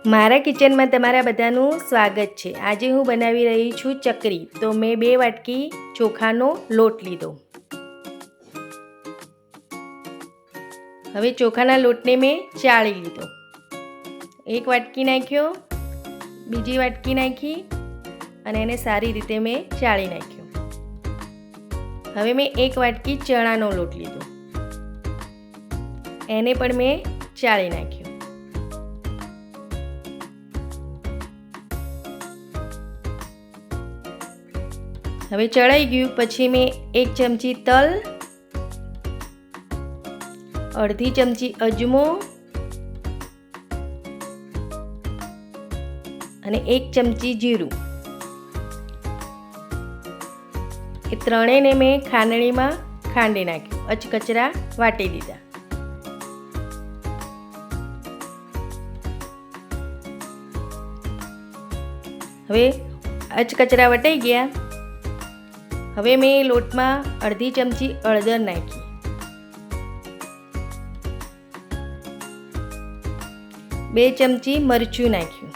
મારા કિચનમાં તમારા બધાનું સ્વાગત છે। આજે હું બનાવી રહી છું ચકરી। તો મેં 2 વાટકી ચોખાનો લોટ લીધો। હવે ચોખાના લોટને મેં ચાળી લીધો। 1 વાટકી નાખ્યો, બીજી વાટકી નાખી અને એને સારી રીતે મેં ચાળી નાખ્યો। હવે મેં 1 વાટકી ચણાનો લોટ લીધો, એને પણ મેં ચાળી નાખ્યો। હવે ચડાઈ ગયું પછી મેં 1 ચમચી તલ, અડધી ચમચી અજમો અને 1 ચમચી જીરું, એ ત્રણેયને મેં ખાંડણીમાં ખાંડી નાખ્યું, અચકચરા વાટી દીધા। હવે અચકચરા વટાઈ ગયા। હવે મેં લોટમાં અડધી ચમચી હળદર નાખી, 2 ચમચી મરચું નાખ્યું,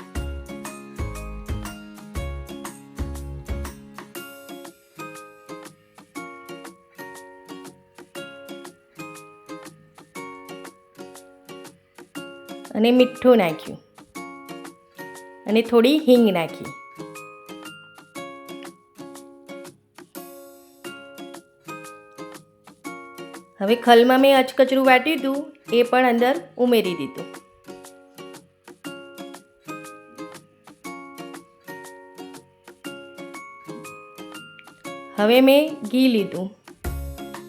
અને મીઠું નાખ્યું અને થોડી હિંગ નાખી। હવે ખલમાં મેં અચકચરું વાટ્યું હતું એ પણ અંદર ઉમેરી દીધું। હવે મેં ઘી લીધું,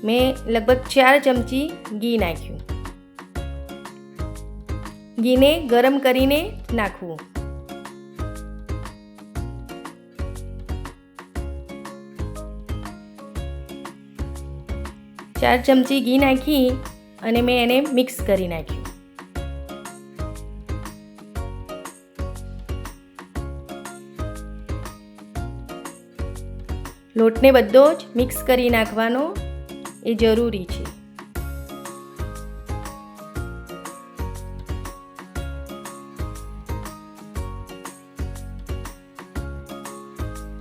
મેં લગભગ 4 ચમચી ઘી નાખ્યું। ઘીને ગરમ કરીને નાખવું। ચાર ચમચી ઘી નાખી અને મેં એને મિક્સ કરી નાખ્યું। લોટને બધો જ મિક્સ કરી નાખવાનો, એ જરૂરી છે।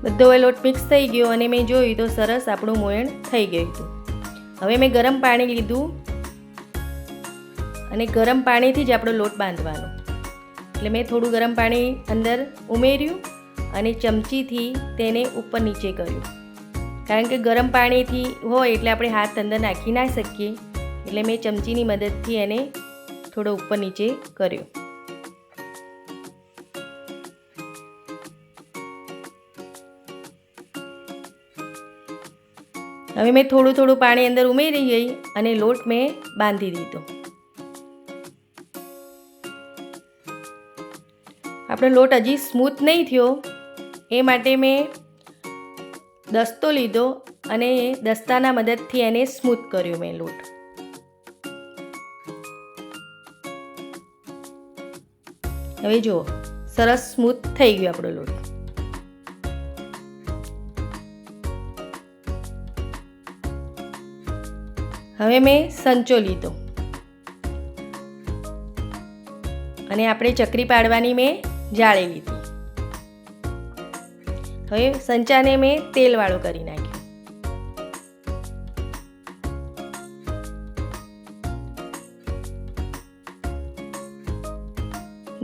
બધો લોટ મિક્સ થઈ ગયો અને મેં જોયું તો સરસ આપણું મોયણ થઈ ગયું હતું। હવે મેં ગરમ પાણી લીધું અને ગરમ પાણીથી જ આપણો લોટ બાંધવાનો, એટલે મેં થોડું ગરમ પાણી અંદર ઉમેર્યું અને ચમચીથી તેને ઉપર નીચે કર્યું, કારણ કે ગરમ પાણીથી હોય એટલે આપણે હાથ અંદર નાખી ના શકીએ, એટલે મેં ચમચીની મદદથી એને થોડો ઉપર નીચે કર્યો। હવે મેં થોડું પાણી અંદર ઉમેરી ગઈ અને લોટ મેં બાંધી દીધો। આપણો લોટ હજી સ્મૂથ નહીં થયો, એ માટે મેં દસ્તો લીધો અને દસ્તાના મદદથી એને સ્મૂથ કર્યો મેં લોટ। હવે જુઓ સરસ સ્મૂથ થઈ ગયો આપણો લોટ। હવે મેં સંચો લીધો અને આપણે ચકરી પાડવાની મેં જાળી લીધી। હવે સંચાને મેં તેલવાળો કરી નાખ્યો।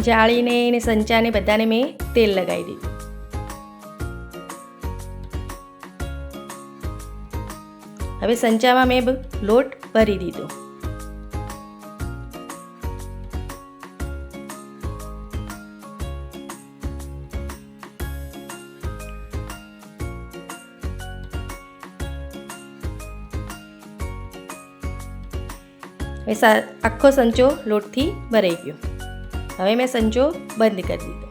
જાળીને અને સંચાને બધાને મેં તેલ લગાવી દીધું। હવે સંચામાં મેં લોટ ભરી દીધો। હવે આખો સંચો લોટથી ભરાઈ ગયો। હવે મેં સંચો બંધ કરી દીધો।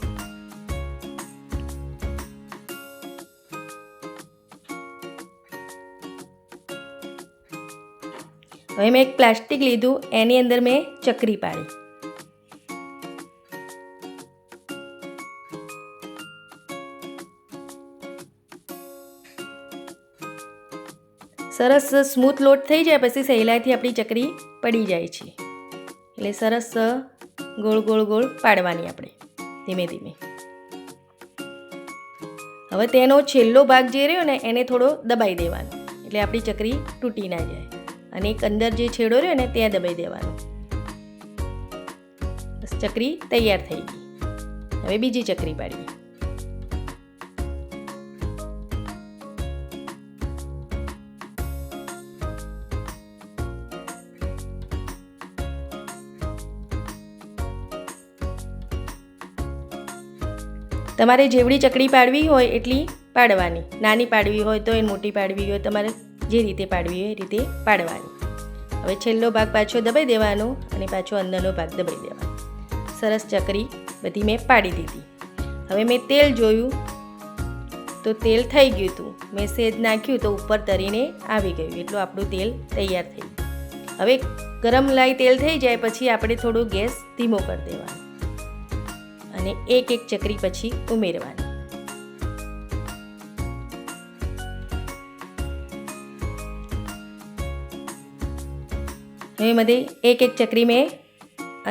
હવે મેં એક પ્લાસ્ટિક લીધું, એની અંદર મેં ચકરી પાડી। સરસ સ્મૂથ લોટ થઈ જાય પછી સહેલાઈથી આપણી ચકરી પડી જાય છે, એટલે સરસ ગોળ ગોળ ગોળ પાડવાની આપણે। ધીમે ધીમે. હવે તેનો છેલ્લો ભાગ જે રહ્યો ને એને થોડો દબાઈ દેવાનો, એટલે આપણી ચકરી તૂટી ના જાય. અને એક અંદર જે છેડો રહ્યો ને ત્યાં દબાઈ દેવાનો. બસ ચકરી તૈયાર થઈ ગઈ. હવે બીજી ચકરી પાડીએ. તમારે જેવડી ચકડી પાડવી હોય એટલી પાડવાની. નાની પાડવી હોય તો એ મોટી પાડવી હોય, તમારે જે રીતે પાડવી હોય એ રીતે પાડવાની. હવે છેલ્લો ભાગ પાછો દબાઈ દેવાનો અને પાછો અંદરનો ભાગ દબાઈ દેવાનો. સરસ ચકરી બધી મેં પાડી દીધી. હવે મેં તેલ જોયું તો તેલ થઈ ગયું હતું. મેં સેજ નાખ્યું તો ઉપર તરીને આવી ગયું, એટલું આપણું તેલ તૈયાર થઈ ગયું. હવે ગરમ લાઈ તેલ થઈ જાય પછી આપણે થોડો ગેસ ધીમો કરી દેવાનો અને એક એક ચકરી પછી ઉમેરવાની. હવે એમાંથી એક એક ચકરી મેં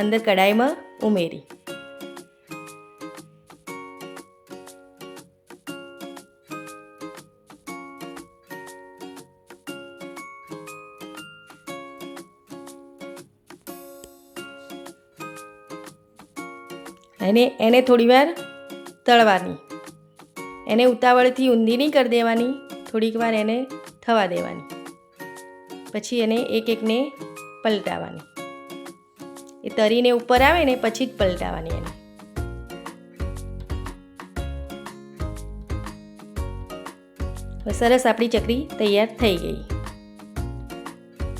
અંદર કઢાઈમાં ઉમેરી. અને એને થોડીવાર તળવાની. એને ઉતાવળથી ઊંધી નહીં કરી દેવાની, થોડીક વાર એને થવા દેવાની. પછી એને એક એકને પલટાવાની. એ તરીને ઉપર આવે ને પછી જ પલટાવાની એને. સરસ આપણી ચકરી તૈયાર થઈ ગઈ.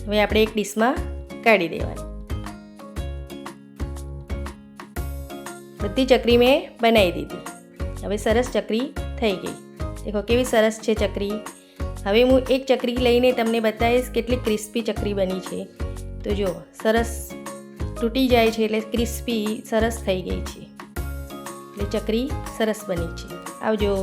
હવે આપણે એક ડીશમાં કાઢી દેવાની. બધી ચકરી મેં બનાવી દીધી. હવે સરસ ચકરી થઈ ગઈ. દેખો કેવી સરસ છે ચકરી. હવે હું એક ચકરી લઈને તમને બતાવીશ કેટલી ક્રિસ્પી ચકરી બની છે. તો જુઓ, સરસ તૂટી જાય છે એટલે ક્રિસ્પી સરસ થઈ ગઈ છે. એટલે ચકરી સરસ બની છે. આવજો.